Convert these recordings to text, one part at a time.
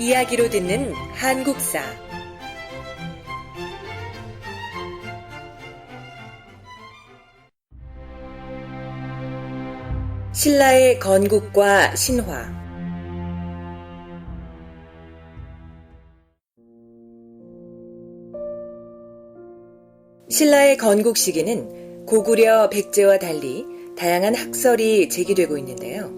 이야기로 듣는 한국사. 신라의 건국과 신화. 신라의 건국 시기는 고구려 백제와 달리 다양한 학설이 제기되고 있는데요.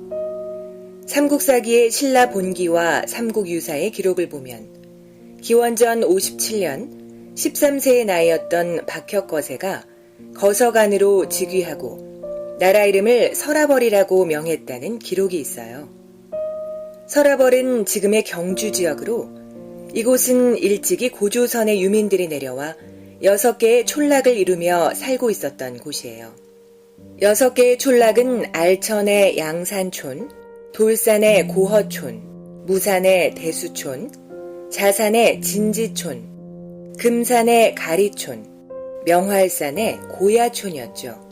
삼국사기의 신라 본기와 삼국유사의 기록을 보면 기원전 57년 13세의 나이였던 박혁거세가 거서관으로 즉위하고 나라 이름을 서라벌이라고 명했다는 기록이 있어요. 서라벌은 지금의 경주 지역으로 이곳은 일찍이 고조선의 유민들이 내려와 6개의 촌락을 이루며 살고 있었던 곳이에요. 6개의 촌락은 알천의 양산촌, 돌산의 고허촌, 무산의 대수촌, 자산의 진지촌, 금산의 가리촌, 명활산의 고야촌이었죠.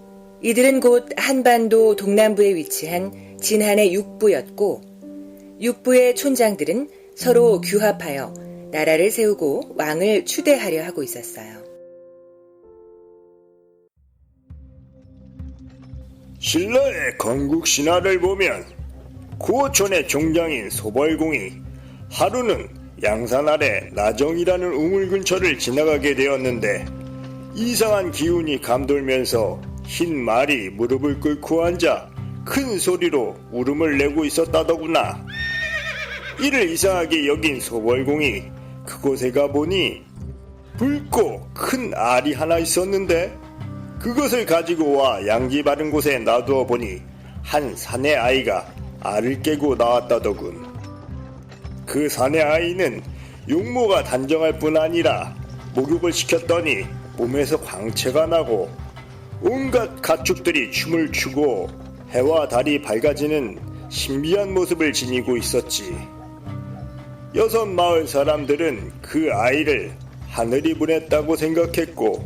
이들은 곧 한반도 동남부에 위치한 진한의 육부였고, 육부의 촌장들은 서로 규합하여 나라를 세우고 왕을 추대하려 하고 있었어요. 신라의 건국 신화를 보면 고촌의 종장인 소벌공이 하루는 양산 아래 나정이라는 우물 근처를 지나가게 되었는데 이상한 기운이 감돌면서 흰 말이 무릎을 꿇고 앉아 큰 소리로 울음을 내고 있었다더구나. 이를 이상하게 여긴 소벌공이 그곳에 가보니 붉고 큰 알이 하나 있었는데 그것을 가지고 와 양지 바른 곳에 놔두어 보니 한 사내 아이가 알을 깨고 나왔다더군. 그 사내 아이는 용모가 단정할 뿐 아니라 목욕을 시켰더니 몸에서 광채가 나고 온갖 가축들이 춤을 추고 해와 달이 밝아지는 신비한 모습을 지니고 있었지. 6 마을 사람들은 그 아이를 하늘이 보냈다고 생각했고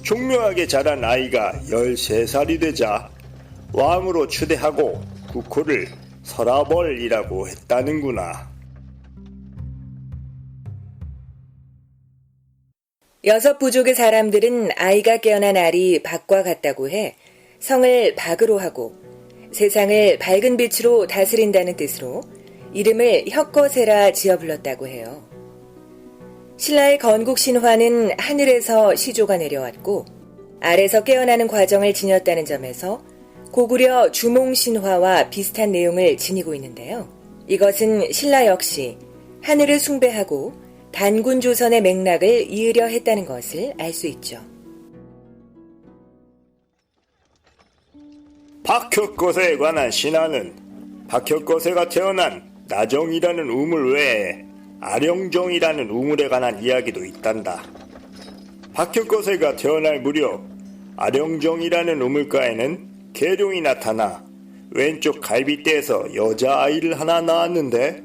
총명하게 자란 아이가 13살이 되자 왕으로 추대하고 국호를 서라벌이라고 했다는구나. 6 부족의 사람들은 아이가 깨어난 알이 박과 같다고 해 성을 박으로 하고 세상을 밝은 빛으로 다스린다는 뜻으로 이름을 혁거세라 지어 불렀다고 해요. 신라의 건국 신화는 하늘에서 시조가 내려왔고 알에서 깨어나는 과정을 지녔다는 점에서 고구려 주몽신화와 비슷한 내용을 지니고 있는데요. 이것은 신라 역시 하늘을 숭배하고 단군조선의 맥락을 이으려 했다는 것을 알 수 있죠. 박혁거세에 관한 신화는 박혁거세가 태어난 나정이라는 우물 외에 아령정이라는 우물에 관한 이야기도 있단다. 박혁거세가 태어날 무렵 아령정이라는 우물가에는 계룡이 나타나 왼쪽 갈빗대에서 여자아이를 하나 낳았는데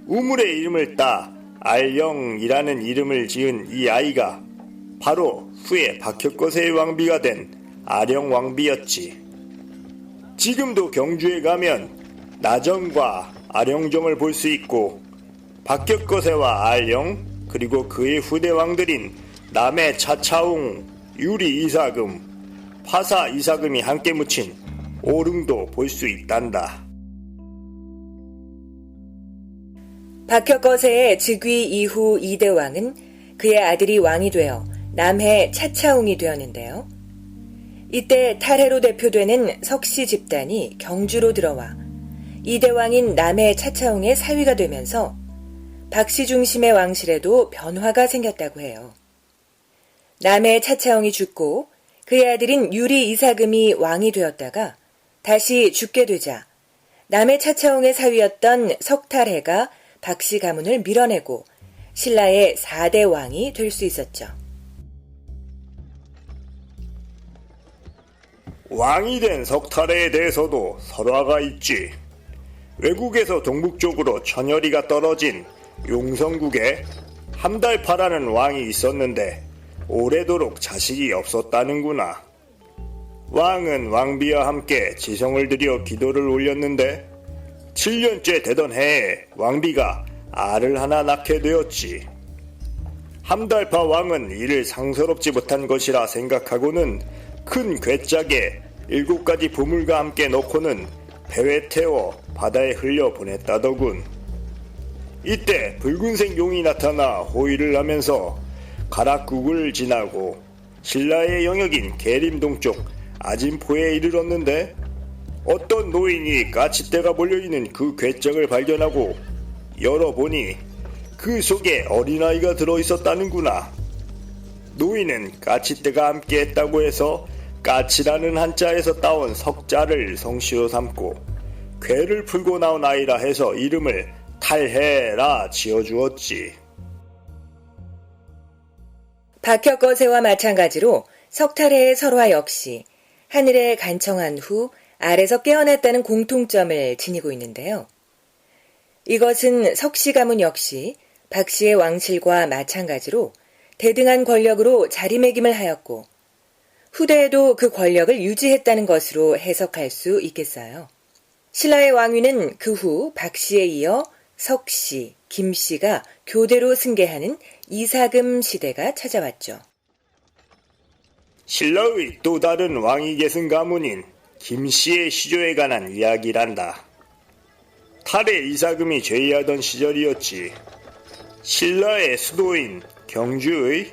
우물의 이름을 따 알령이라는 이름을 지은 이 아이가 바로 후에 박혁거세의 왕비가 된 아령왕비였지. 지금도 경주에 가면 나정과 아령정을 볼 수 있고 박혁거세와 알령 그리고 그의 후대 왕들인 남해 차차웅, 유리 이사금, 파사 이사금이 함께 묻힌 오릉도 볼 수 있단다. 박혁거세의 즉위 이후 이대왕은 그의 아들이 왕이 되어 남해 차차웅이 되었는데요. 이때 탈해로 대표되는 석씨 집단이 경주로 들어와 이대왕인 남해 차차웅의 사위가 되면서 박씨 중심의 왕실에도 변화가 생겼다고 해요. 남해 차차웅이 죽고 그의 아들인 유리 이사금이 왕이 되었다가 다시 죽게 되자 남해 차차웅의 사위였던 석탈해가 박씨 가문을 밀어내고 신라의 4대 왕이 될 수 있었죠. 왕이 된 석탈해에 대해서도 설화가 있지. 외국에서 동북쪽으로 천여리가 떨어진 용성국에 함달파라는 왕이 있었는데 오래도록 자식이 없었다는구나. 왕은 왕비와 함께 지성을 들여 기도를 올렸는데 7년째 되던 해에 왕비가 알을 하나 낳게 되었지. 함달파 왕은 이를 상서롭지 못한 것이라 생각하고는 큰 괴짝에 7가지 보물과 함께 넣고는 배에 태워 바다에 흘려 보냈다더군. 이때 붉은색 용이 나타나 호위를 하면서 가락국을 지나고 신라의 영역인 계림 동쪽 아진포에 이르렀는데 어떤 노인이 까치떼가 몰려있는 그 괴짝을 발견하고 열어보니 그 속에 어린아이가 들어있었다는구나. 노인은 까치떼가 함께했다고 해서 까치라는 한자에서 따온 석자를 성씨로 삼고 괴를 풀고 나온 아이라 해서 이름을 탈해라 지어주었지. 박혁거새와 마찬가지로 석탈해의 설화 역시 하늘에 간청한 후 알에서 깨어났다는 공통점을 지니고 있는데요. 이것은 석씨 가문 역시 박씨의 왕실과 마찬가지로 대등한 권력으로 자리매김을 하였고 후대에도 그 권력을 유지했다는 것으로 해석할 수 있겠어요. 신라의 왕위는 그 후 박씨에 이어 석씨, 김씨가 교대로 승계하는 이사금 시대가 찾아왔죠. 신라의 또 다른 왕위 계승 가문인 김씨의 시조에 관한 이야기란다. 탈해 이사금이 죄위하던 시절이었지. 신라의 수도인 경주의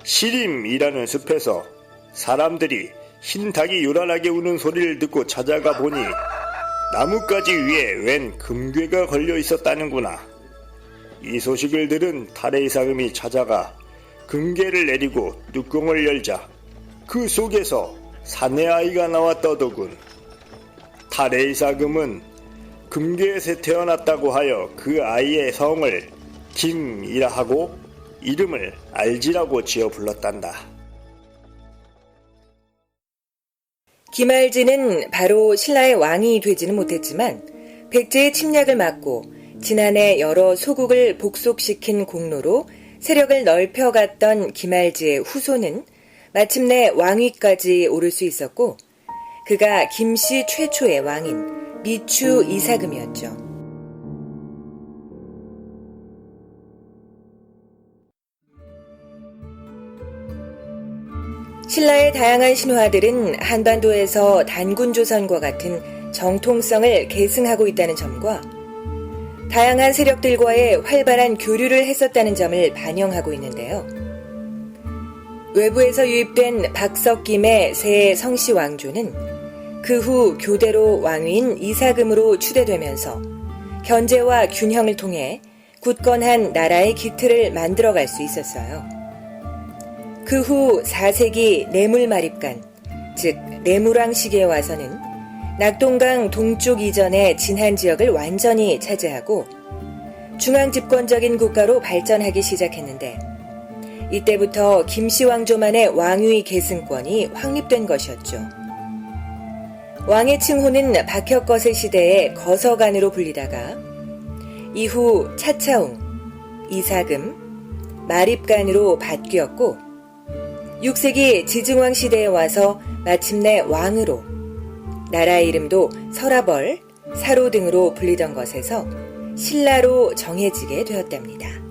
시림이라는 숲에서 사람들이 흰 닭이 요란하게 우는 소리를 듣고 찾아가 보니 나뭇가지 위에 웬 금괴가 걸려 있었다는구나. 이 소식을 들은 탈해 이사금이 찾아가 금괴를 내리고 뚜껑을 열자 그 속에서 사내 아이가 나왔더더군. 탈해 이사금은 금괴에서 태어났다고 하여 그 아이의 성을 김이라 하고 이름을 알지라고 지어 불렀단다. 김알지는 바로 신라의 왕이 되지는 못했지만 백제의 침략을 막고 지난해 여러 소국을 복속시킨 공로로 세력을 넓혀갔던 김알지의 후손은 마침내 왕위까지 오를 수 있었고 그가 김씨 최초의 왕인 미추 이사금이었죠. 신라의 다양한 신화들은 한반도에서 단군조선과 같은 정통성을 계승하고 있다는 점과 다양한 세력들과의 활발한 교류를 했었다는 점을 반영하고 있는데요. 외부에서 유입된 박석김의 새 성씨 왕조는 그 후 교대로 왕위인 이사금으로 추대되면서 견제와 균형을 통해 굳건한 나라의 기틀을 만들어갈 수 있었어요. 그 후 4세기 내물마립간, 즉 내무랑 시기에 와서는 낙동강 동쪽 이전의 진한 지역을 완전히 차지하고 중앙 집권적인 국가로 발전하기 시작했는데 이때부터 김씨 왕조만의 왕위 계승권이 확립된 것이었죠. 왕의 칭호는 박혁거세 시대의 거서간으로 불리다가 이후 차차웅, 이사금, 마립간으로 바뀌었고 6세기 지증왕 시대에 와서 마침내 왕으로 나라의 이름도 설아벌, 사로 등으로 불리던 것에서 신라로 정해지게 되었답니다.